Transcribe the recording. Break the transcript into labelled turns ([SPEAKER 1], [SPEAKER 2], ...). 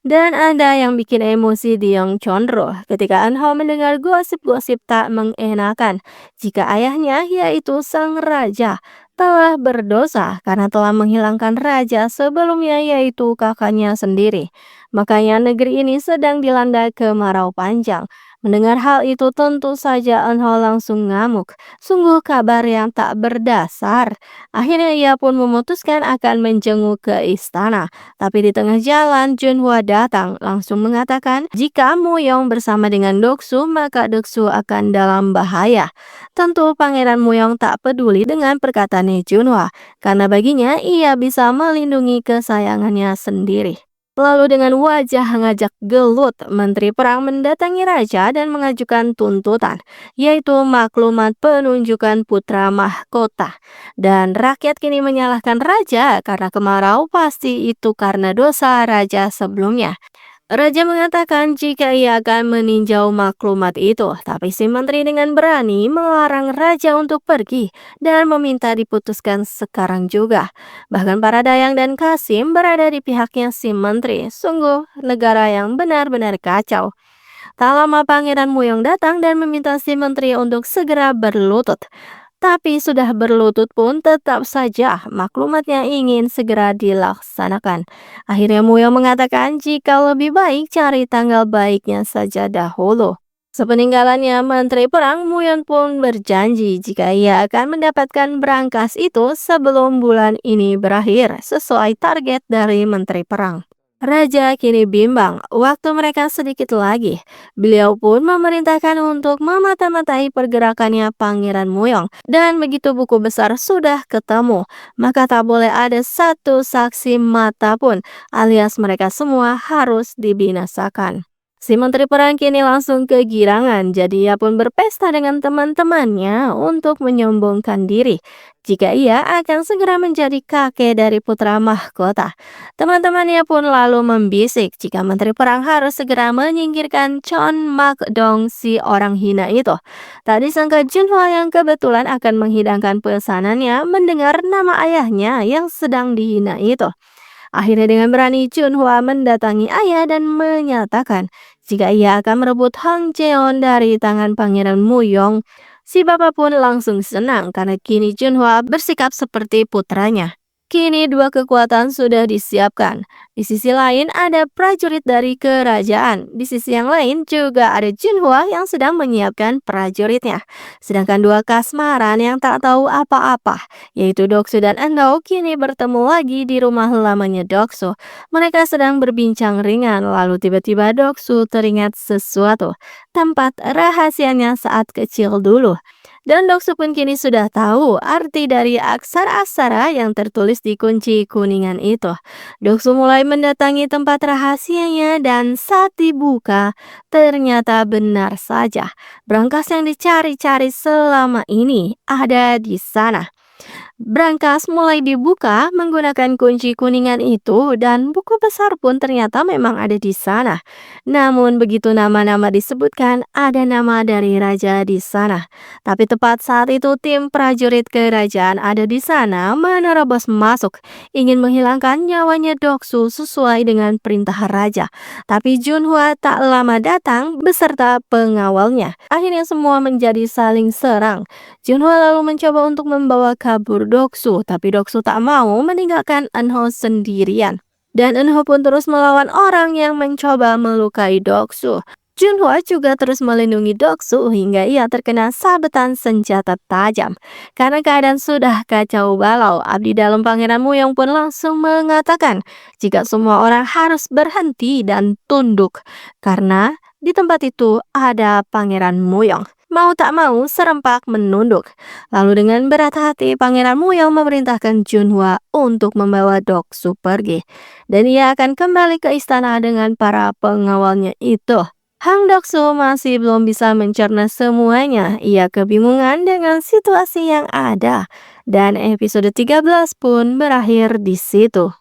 [SPEAKER 1] Dan ada yang bikin emosi di Yong Chonro ketika Anho mendengar gosip-gosip tak mengenakan jika ayahnya, yaitu sang raja, telah berdosa karena telah menghilangkan raja sebelumnya, yaitu kakaknya sendiri. Makanya negeri ini sedang dilanda kemarau panjang. Mendengar hal itu tentu saja Anho langsung ngamuk. Sungguh kabar yang tak berdasar. Akhirnya ia pun memutuskan akan menjenguk ke istana. Tapi di tengah jalan Junhwa datang langsung mengatakan jika Muyong bersama dengan Doksu maka Doksu akan dalam bahaya. Tentu Pangeran Muyong tak peduli dengan perkataan Junhwa karena baginya ia bisa melindungi kesayangannya sendiri. Lalu dengan wajah ngajak gelut, Menteri Perang mendatangi Raja dan mengajukan tuntutan, yaitu maklumat penunjukan putra mahkota. Dan rakyat kini menyalahkan Raja karena kemarau pasti itu karena dosa Raja sebelumnya. Raja mengatakan jika ia akan meninjau maklumat itu, tapi si menteri dengan berani melarang raja untuk pergi dan meminta diputuskan sekarang juga. Bahkan para Dayang dan Kasim berada di pihaknya si menteri. Sungguh negara yang benar-benar kacau. Tak lama Pangeran Muyong datang dan meminta si menteri untuk segera berlutut. Tapi sudah berlutut pun tetap saja maklumatnya ingin segera dilaksanakan. Akhirnya Muyo mengatakan jika lebih baik cari tanggal baiknya saja dahulu. Sepeninggalannya Menteri Perang, Muyon pun berjanji jika ia akan mendapatkan berangkas itu sebelum bulan ini berakhir sesuai target dari Menteri Perang. Raja kini bimbang, waktu mereka sedikit lagi. Beliau pun memerintahkan untuk memata-matai pergerakannya Pangeran Muyong. Dan begitu buku besar sudah ketemu, maka tak boleh ada satu saksi mata pun, alias mereka semua harus dibinasakan. Si Menteri Perang kini langsung kegirangan, jadi ia pun berpesta dengan teman-temannya untuk menyombongkan diri jika ia akan segera menjadi kakek dari putra mahkota. Teman-temannya pun lalu membisik jika Menteri Perang harus segera menyingkirkan Chon Mak-dong si orang hina itu. Tak disangka Junhwa yang kebetulan akan menghidangkan pesanannya mendengar nama ayahnya yang sedang dihina itu. Akhirnya dengan berani Junhwa mendatangi ayah dan menyatakan jika ia akan merebut Hang Jeon dari tangan Pangeran Muyong. Si bapak pun langsung senang karena kini Junhwa bersikap seperti putranya. Kini dua kekuatan sudah disiapkan. Di sisi lain ada prajurit dari kerajaan. Di sisi yang lain juga ada Junhwa yang sedang menyiapkan prajuritnya. Sedangkan dua kasmaran yang tak tahu apa-apa, yaitu Doksu dan Endo, kini bertemu lagi di rumah lamanya Doksu. Mereka sedang berbincang ringan, lalu tiba-tiba Doksu teringat sesuatu. Tempat rahasianya saat kecil dulu. Dan Doksu pun kini sudah tahu arti dari aksara-aksara yang tertulis di kunci kuningan itu. Doksu mulai mendatangi tempat rahasianya dan saat dibuka, ternyata benar saja. Berangkas yang dicari-cari selama ini ada di sana. Brankas mulai dibuka menggunakan kunci kuningan itu dan buku besar pun ternyata memang ada di sana. Namun begitu nama-nama disebutkan, ada nama dari raja di sana. Tapi tepat saat itu tim prajurit kerajaan ada di sana menerobos masuk, ingin menghilangkan nyawanya Doksu sesuai dengan perintah raja. Tapi Junhwa tak lama datang beserta pengawalnya. Akhirnya semua menjadi saling serang. Junhwa lalu mencoba untuk membawa kabur Doksu, tapi Doksu tak mau meninggalkan Eunho sendirian. Dan Eunho pun terus melawan orang yang mencoba melukai Doksu. Junhwa juga terus melindungi Doksu hingga ia terkena sabetan senjata tajam. Karena keadaan sudah kacau balau, abdi dalam Pangeran Muyong pun langsung mengatakan jika semua orang harus berhenti dan tunduk. Karena di tempat itu ada Pangeran Muyong. Mau tak mau serempak menunduk. Lalu dengan berat hati Pangeran Muyong memerintahkan Junhwa untuk membawa Doksu pergi. Dan ia akan kembali ke istana dengan para pengawalnya itu. Hang Doksu masih belum bisa mencerna semuanya. Ia kebingungan dengan situasi yang ada. Dan episode 13 pun berakhir di situ.